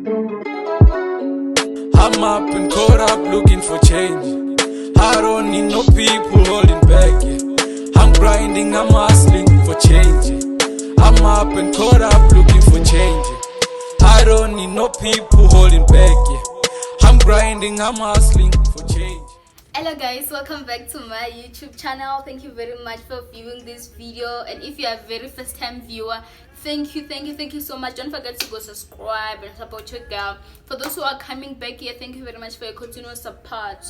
I'm up and caught up looking for change. I don't need no people holding back, yeah. I'm grinding, I'm hustling for change, yeah. I'm up and caught up looking for change, yeah. I don't need no people holding back, yeah. I'm grinding, I'm hustling for change. Hello guys, welcome back to my YouTube channel. Thank you very much for viewing this video, and if you are a very first time viewer, thank you so much. Don't forget to go subscribe and support your girl. For those who are coming back here, thank you very much for your continuous support.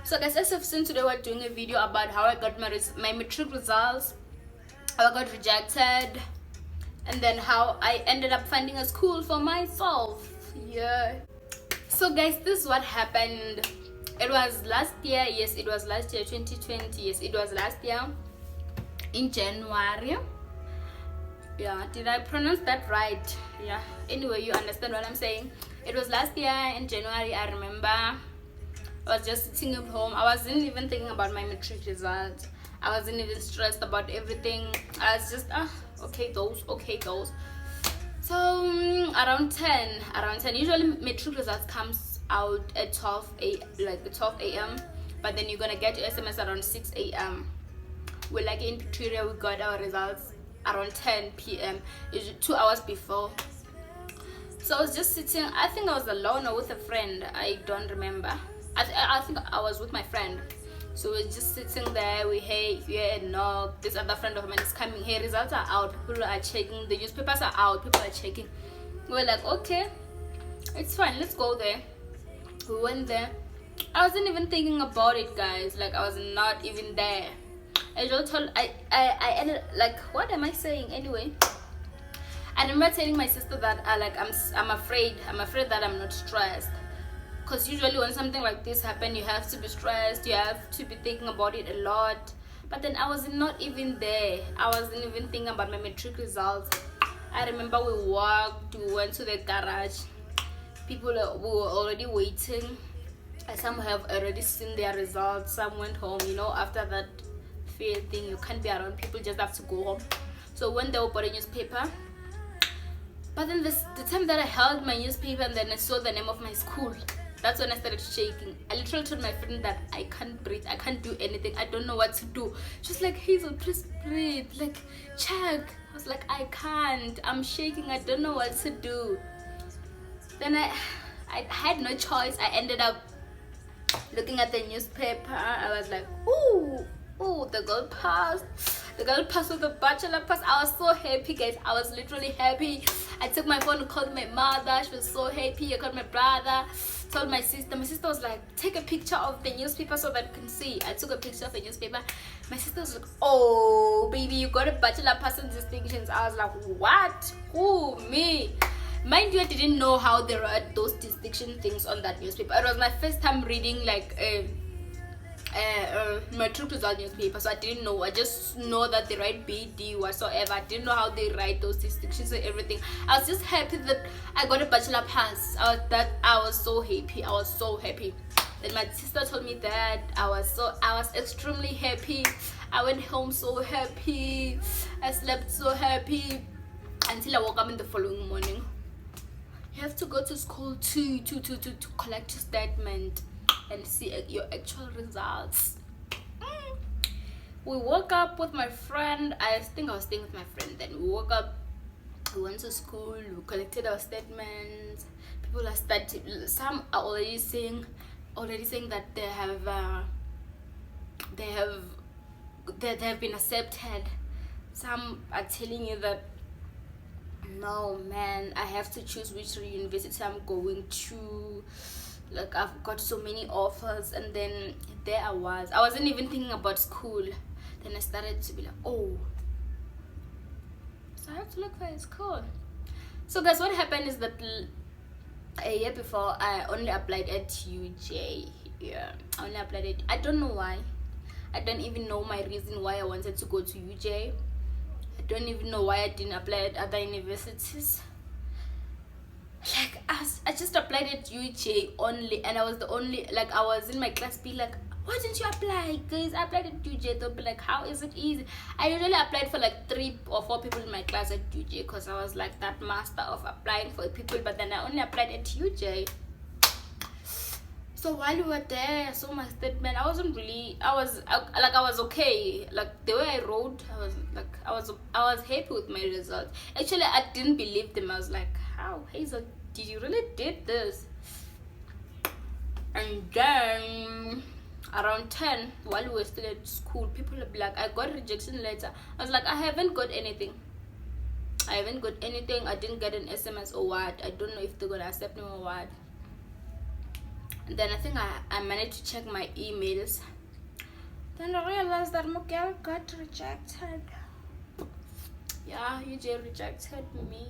So guys, as I've seen today, we're doing a video about how I got my matric results, how I got rejected, and then how I ended up finding a school for myself. Yeah, so guys, this is what happened. It was last year. Yes, it was last year, 2020. Yes, it was last year in January. Yeah, did I pronounce that right? Yeah, anyway, you understand what I'm saying. It was last year in January. I remember I was just sitting at home. I wasn't even thinking about my matric results. I wasn't even stressed about everything. I was just okay those. So around 10 usually matric results comes out at 12 a.m. but then you're gonna get your SMS around 6 a.m. We're like in Pretoria, we got our results around 10 p.m. 2 hours before. So I was just sitting. I think I was alone or with a friend. I don't remember. I think I was with my friend. So we're just sitting there. We hear a knock. This other friend of mine is coming. Hey, results are out. People are checking. The newspapers are out. People are checking. We're like, okay, it's fine. Let's go there. We went there. I wasn't even thinking about it, guys. Like, I was not even there. I ended, like, what am I saying anyway? I remember telling my sister that I'm afraid that I'm not stressed, because usually when something like this happens, you have to be stressed, you have to be thinking about it a lot. But then I was not even there. I wasn't even thinking about my matric results. I remember we went to the garage. People were already waiting. Some have already seen their results. Some went home. You know, after that fear thing, you can't be around people, just have to go home. So when they were bought a newspaper, but then the time that I held my newspaper and then I saw the name of my school, that's when I started shaking. I literally told my friend that I can't breathe, I can't do anything, I don't know what to do. She's like, Hazel, please breathe, like, check. I was like, I can't, I'm shaking, I don't know what to do. Then I had no choice. I ended up looking at the newspaper. I was like, ooh, the girl passed. The girl passed with the bachelor pass. I was so happy, guys. I was literally happy. I took my phone and called my mother. She was so happy. I called my brother, told my sister. My sister was like, take a picture of the newspaper so that you can see. I took a picture of the newspaper. My sister was like, oh, baby, you got a bachelor pass and distinctions. I was like, what? Who? Me? Mind you, I didn't know how they write those distinction things on that newspaper. It was my first time reading like a matric result newspaper, so I didn't know. I just know that they write BD whatsoever. I didn't know how they write those distinctions and everything. I was just happy that I got a bachelor pass. I was so happy. Then my sister told me that I was extremely happy. I went home so happy. I slept so happy until I woke up in the following morning. You have to go to school to collect your statement and see your actual results. We woke up with my friend. I think I was staying with my friend. Then we woke up, we went to school, we collected our statements. People are starting. Some are already saying that they have been accepted. Some are telling you that, no man, I have to choose which university I'm going to. Like, I've got so many offers. And then there I wasn't even thinking about school. Then I started to be like, oh, so I have to look for a school. So guys, what happened is that a year before, I only applied at UJ. Yeah, I only applied at, I don't know why. I don't even know my reason why I wanted to go to UJ. I don't even know why I didn't apply at other universities. Like, I just applied at UJ only, and I was the only, like, I was in my class B, like, why didn't you apply? Guys, I applied at UJ. They'll be like, how is it easy? I usually applied for like 3 or 4 people in my class at UJ because I was like that master of applying for people, but then I only applied at UJ. So while we were there, I saw my statement. I was okay. Like the way I wrote, I was happy with my results. Actually, I didn't believe them. I was like, how, Hazel, did you really did this? And then around 10, while we were still at school, people would be like, I got a rejection letter. I was like, I haven't got anything. I didn't get an SMS or what. I don't know if they're gonna accept me or what. And then I think I managed to check my emails. Then I realized that my girl got rejected. Yeah, UJ rejected me.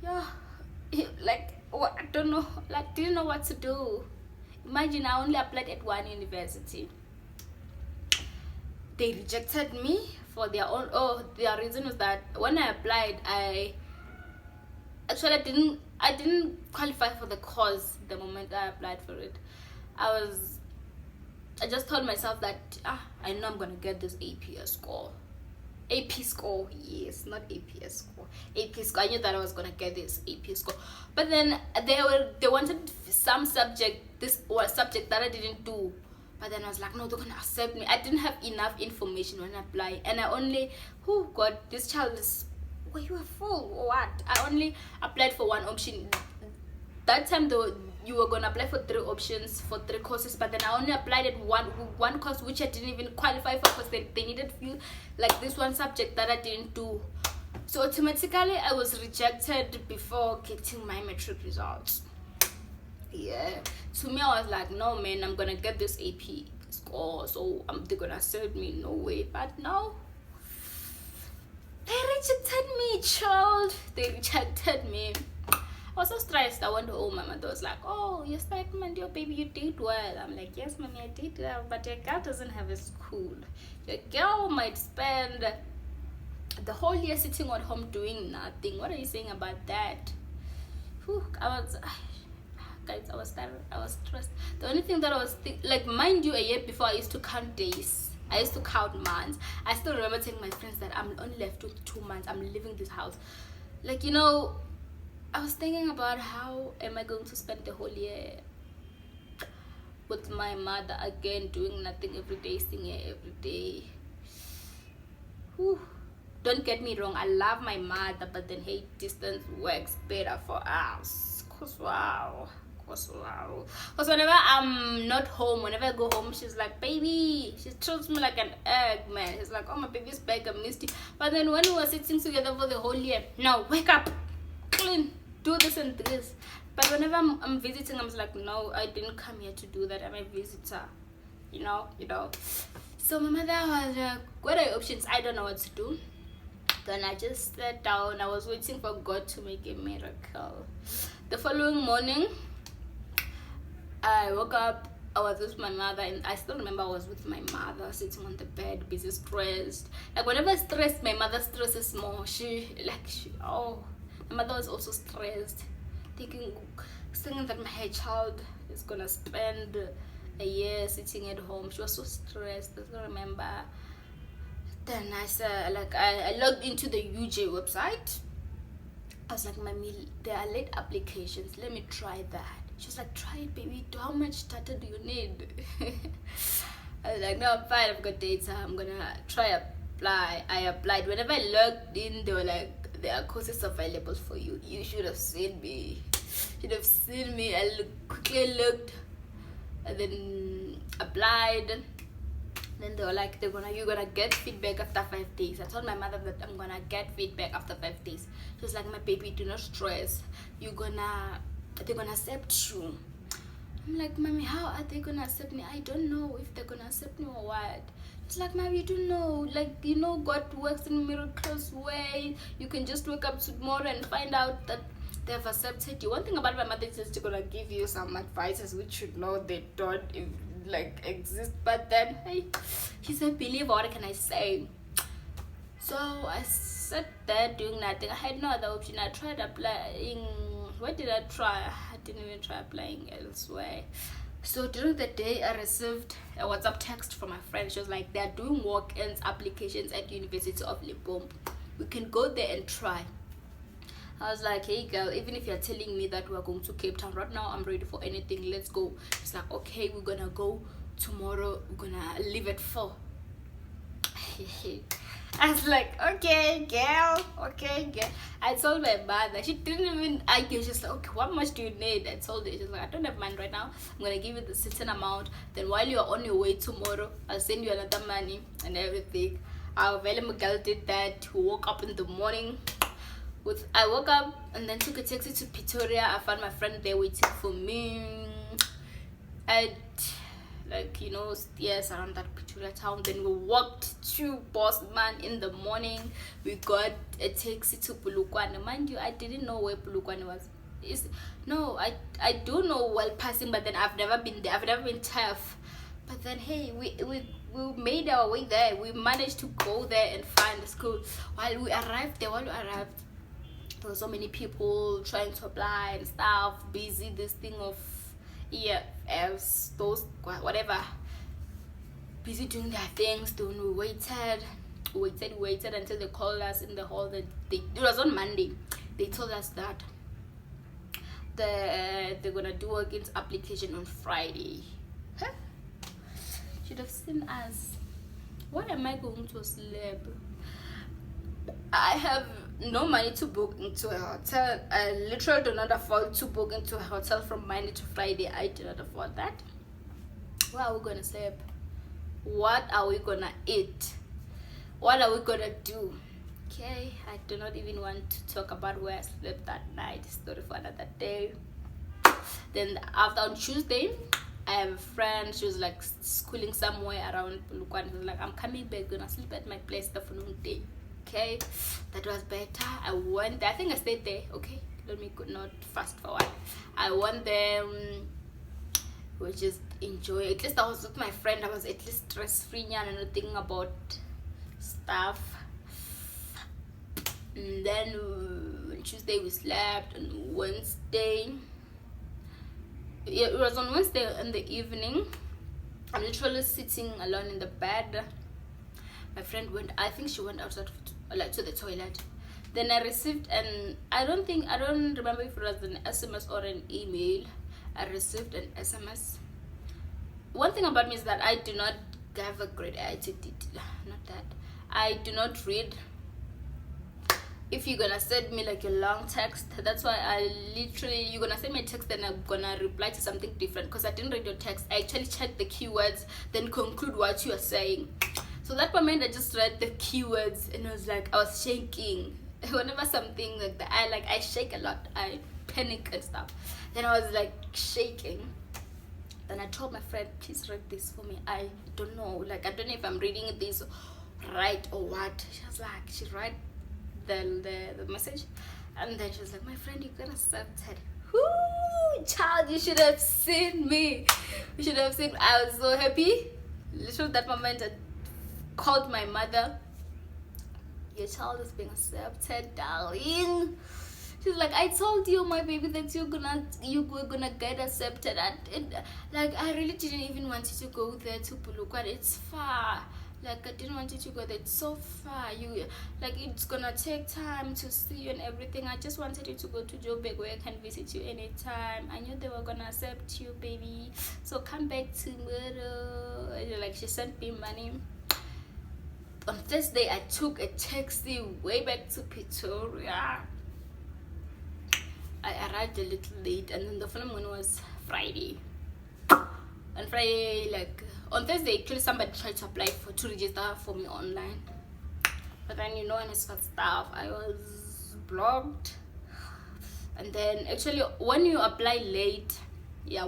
Yeah, like, what, I don't know, like, didn't know what to do. Imagine I only applied at one university. They rejected me for their own. Their reason was that when I applied, I didn't qualify for the course the moment I applied for it. I just told myself that I know I'm gonna get this APS score. AP score, yes, not APS score. AP score. I knew that I was gonna get this AP score, but then they wanted some subject. This was subject that I didn't do, but then I was like, no, they're gonna accept me. I didn't have enough information when I applied, and I only God, this child is. Were you a fool or what? I only applied for one option. That time though, you were gonna apply for 3 options for 3 courses, but then I only applied at one course which I didn't even qualify for because they needed few, like this one subject that I didn't do. So automatically I was rejected before getting my matric results. Yeah, to me I was like, no man, I'm gonna get this AP score, so they're gonna accept me. No way. But no, they rejected me, child. They rejected me. I was so stressed. I went home. My mother was like, oh, your statement, your baby, you did well. I'm like, yes, mommy, I did well, but your girl doesn't have a school. Your girl might spend the whole year sitting at home doing nothing. What are you saying about that? Whew, guys, I was tired. I was stressed. The only thing that I was like, mind you, a year before I used to count days. I used to count months. I still remember telling my friends that I'm only left with 2 months. I'm leaving this house. Like, you know, I was thinking about how am I going to spend the whole year with my mother again, doing nothing every day, singing every day. Whew. Don't get me wrong, I love my mother, but then hey, distance works better for us. Cause whenever I'm not home, whenever I go home, she's like, baby, she treats me like an egg, man. She's like, oh, my baby's back, I missed you. But then when we were sitting together for the whole year, no, wake up, clean, do this and this. But whenever I'm visiting, I'm like, no, I didn't come here to do that. I'm a visitor, you know. So my mother was like, what are your options? I don't know what to do. Then I just sat down. I was waiting for God to make a miracle. The following morning, I woke up. I was with my mother, and I still remember I was with my mother sitting on the bed, busy, stressed. Like whenever I stress, my mother stresses more. My mother was also stressed, saying that my child is gonna spend a year sitting at home. She was so stressed. I still remember. Then I said, like, I logged into the UJ website. I was like, Mommy, there are late applications. Let me try that. She was like, try it, baby. How much data do you need? I was like, no, I'm fine. I've got data. I'm gonna try apply. I applied. Whenever I logged in, they were like, there are courses available for you. You should have seen me. I quickly looked and then applied. Then they were like, you're gonna get feedback after 5 days. I told my mother that I'm gonna get feedback after 5 days. She was like, my baby, do not stress. They're gonna accept you. I'm like, Mommy, how are they gonna accept me? I don't know if they're gonna accept me or what. It's like, Mommy, you don't know. Like, you know, God works in miraculous way. You can just wake up tomorrow and find out that they've accepted you. One thing about my mother is she's gonna give you some advices which you know they don't exist, but then hey, she's a believer. What can I say? So I sat there doing nothing. I had no other option. I tried applying. Where did I try? I didn't even try applying elsewhere. So during the day, I received a WhatsApp text from my friend. She was like, they're doing walk-ins applications at University of Limpopo. We can go there and try. I was like, hey girl, even if you're telling me that we're going to Cape Town right now, I'm ready for anything. Let's go. She's like, okay, we're gonna go tomorrow. We're gonna leave at 4. I was like, okay, girl, okay, girl. I told my mother. She didn't even argue. She's like, okay, what much do you need? I told her. She's like, I don't have money right now. I'm gonna give you the certain amount. Then while you're on your way tomorrow, I'll send you another money and everything. Our very girl did that. We woke up in the morning. I woke up and then took a taxi to Pretoria. I found my friend there waiting for me. And like, you know, stairs around that Pretoria town. Then we walked to Bosman in the morning. We got a taxi to Polokwane. Mind you, I didn't know where Polokwane was. I do know while passing, but then I've never been there. I've never been tough. But then hey, we made our way there. We managed to go there and find the school. While we arrived, there were so many people trying to apply and stuff, busy this thing of as those whatever, busy doing their things. Then we waited until they called us in the hall. That it was on Monday. They told us that they're gonna do against application on Friday. Huh? Should have seen us. Why am I going to sleep? I have no money to book into a hotel. I literally do not afford to book into a hotel from Monday to Friday. I do not afford that. Where are we gonna sleep? What are we gonna eat? What are we gonna do? Okay, I do not even want to talk about where I slept that night. Story for another day. Then after on Tuesday, I have a friend. She was like schooling somewhere around Polokwane. She was like, I'm coming back, gonna sleep at my place the following day. Okay, that was better. I went there. I think I stayed there. Okay, let me not fast forward. I went there. We just enjoy. At least I was with my friend. I was at least stress free and not thinking about stuff. And then on Tuesday we slept. On Wednesday, it was on Wednesday in the evening. I'm literally sitting alone in the bed. My friend went. I think she went outside to the toilet. Then I received I don't remember if it was an SMS or an email. I received an SMS. One thing about me is that I do not have a great attitude. Not that I do not read. If you're gonna send me like a long text, that's why you're gonna send me a text and I'm gonna reply to something different because I didn't read your text. I actually checked the keywords, then conclude what you are saying. So that moment I just read the keywords and I was shaking. Whenever something like that, I shake a lot. I panic and stuff. Then I was like shaking. Then I told my friend, please read this for me. I don't know. I don't know if I'm reading this right or what. She read the message and then she was like, my friend, you got accepted. Whoo, child, you should have seen me. You should have seen me. I was so happy. Literally that moment I called my mother. Your child is being accepted, darling. She's like, I told you, my baby, that you were gonna get accepted. I really didn't even want you to go there to Polokwane. It's far. I didn't want you to go there. It's so far. It's gonna take time to see you and everything. I just wanted you to go to Joburg where I can visit you anytime. I knew they were gonna accept you, baby. So come back tomorrow. She sent me money. On Thursday, I took a taxi way back to Pretoria. I arrived a little late, and then the following one was Friday. On Friday, on Thursday, actually somebody tried to apply to register for me online, but then and it's for stuff, I was blocked. And then actually when you apply late, you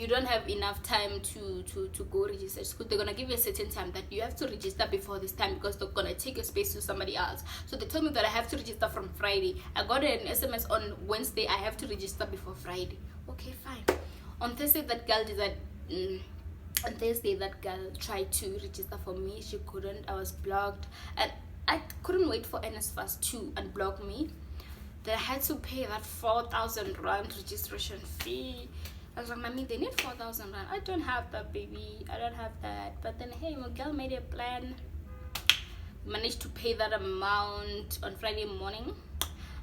don't have enough time to go register school. They're gonna give you a certain time that you have to register before this time because they're gonna take your space to somebody else. So they told me that I have to register from Friday. I got an SMS on Wednesday, I have to register before Friday. Okay, fine. On Thursday, that girl tried to register for me. She couldn't. I was blocked, and I couldn't wait for NSFAS to unblock me. Then I had to pay that 4,000 rand registration fee. I was like, Mommy, they need 4,000 rand. I don't have that, baby. I don't have that. But then, hey, my girl made a plan. Managed to pay that amount on Friday morning.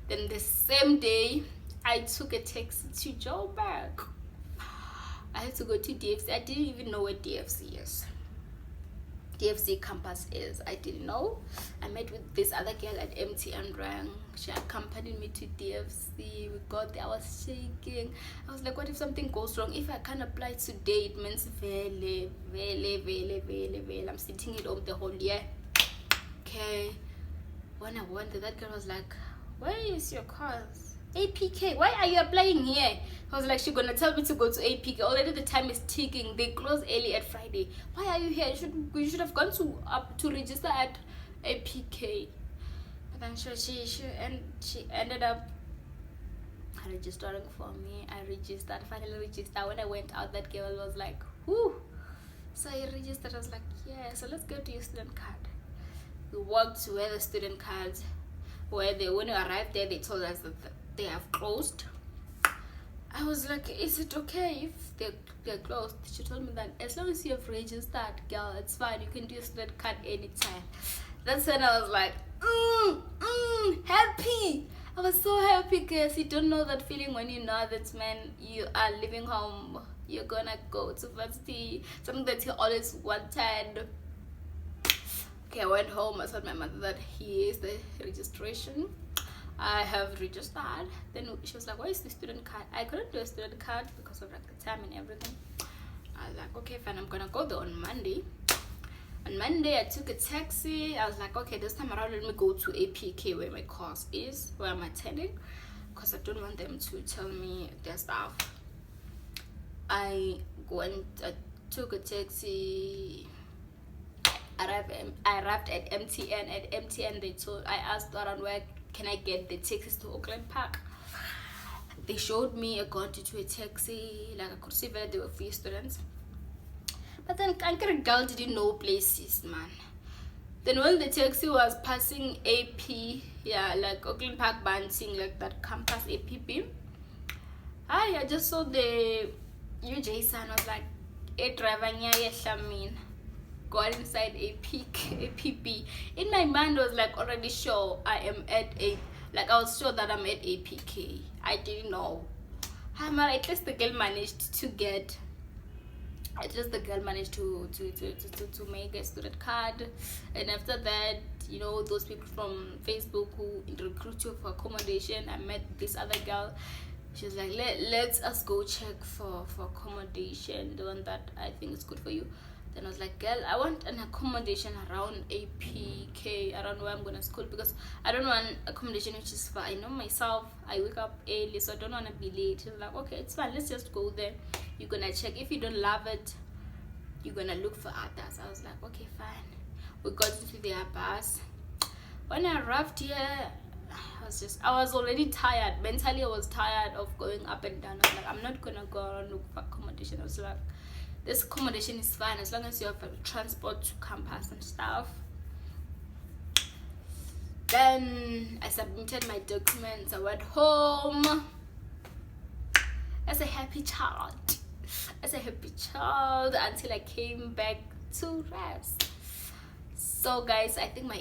Then the same day, I took a taxi to Joburg. I had to go to DFC. I didn't even know what DFC is. DFC campus is. I didn't know. I met with this other girl at MTN Rang. She accompanied me to DFC. We got there. I was shaking. I was like, what if something goes wrong? If I can't apply today, it means vele. I'm sitting at home the whole year. Okay. When I went there, that girl was like, where is your course? APK. Why are you applying here? I was like, she's gonna tell me to go to APK. Already the time is ticking. They close early at Friday. Why are you here? You should have gone to register at APK. But then she ended up registering for me. I registered. Finally registered. When I went out, that girl was like, whoo. So I registered. I was like, yeah. So let's go to your student card. We walked to where the student cards. When we arrived there, they told us that they have closed. I was like, is it okay if they're closed? She told me that as long as you have registered, girl, it's fine. You can do a student card anytime. That's when I was like, happy. I was so happy because you don't know that feeling when you know that, man, you are leaving home. You're gonna go to varsity, something that you always wanted. Okay, I went home. I told my mother that here's the registration. I have registered. Then she was like, why is the student card? I couldn't do a student card because of like the time and everything. I was like, okay, fine, I'm gonna go there on Monday. On Monday, I took a taxi. I was like, okay, this time around, let me go to APK where my course is, where I'm attending, because I don't want them to tell me their stuff. I took a taxi. I arrived at MTN. At MTN, I asked around where can I get the taxis to Auckland Park. They showed me. I got into a taxi. Like I could see that there were few students. But then Kankere girl didn't know places, man. Then when the taxi was passing AP, yeah, like Auckland Park Banting, like that campus APB, I just saw the UJ sign. I was like, a driver nya got inside APB. In my mind, I was like already sure I am at I was sure that I'm at APK. I didn't know. At least the girl managed to get. At least the girl managed to make a student card, and after that, you know, those people from Facebook who recruit you for accommodation. I met this other girl. She was like, let us go check for accommodation, the one that I think is good for you. Then I was like, girl, I want an accommodation around APK, around where I'm gonna school, because I don't want accommodation which is far. I know myself, I wake up early, so I don't want to be late. She was like, okay, it's fine, let's just go there. You're gonna check. If you don't love it, you're gonna look for others. I was like, okay, fine. We got into their bus. When I arrived here, I was already tired. Mentally, I was tired of going up and down. I was like, I'm not gonna go around look for accommodation. I was like, this accommodation is fine as long as you have transport to campus and stuff. Then I submitted my documents. I went home as a happy child. Until I came back to rest. So guys, I think my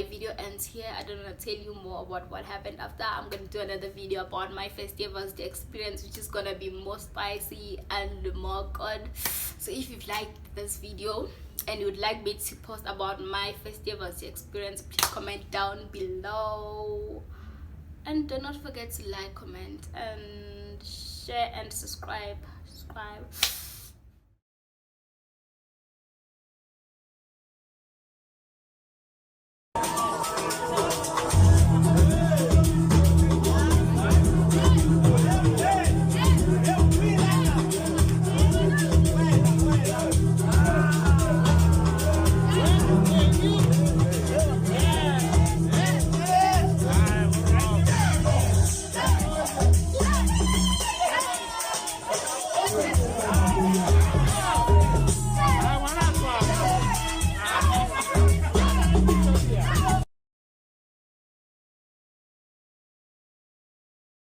video ends here. I don't want to tell you more about what happened after. I'm gonna do another video about my first year varsity experience, which is gonna be more spicy and more good. So if you've liked this video and you would like me to post about my first year varsity experience, please comment down below, and do not forget to like, comment, and share and subscribe.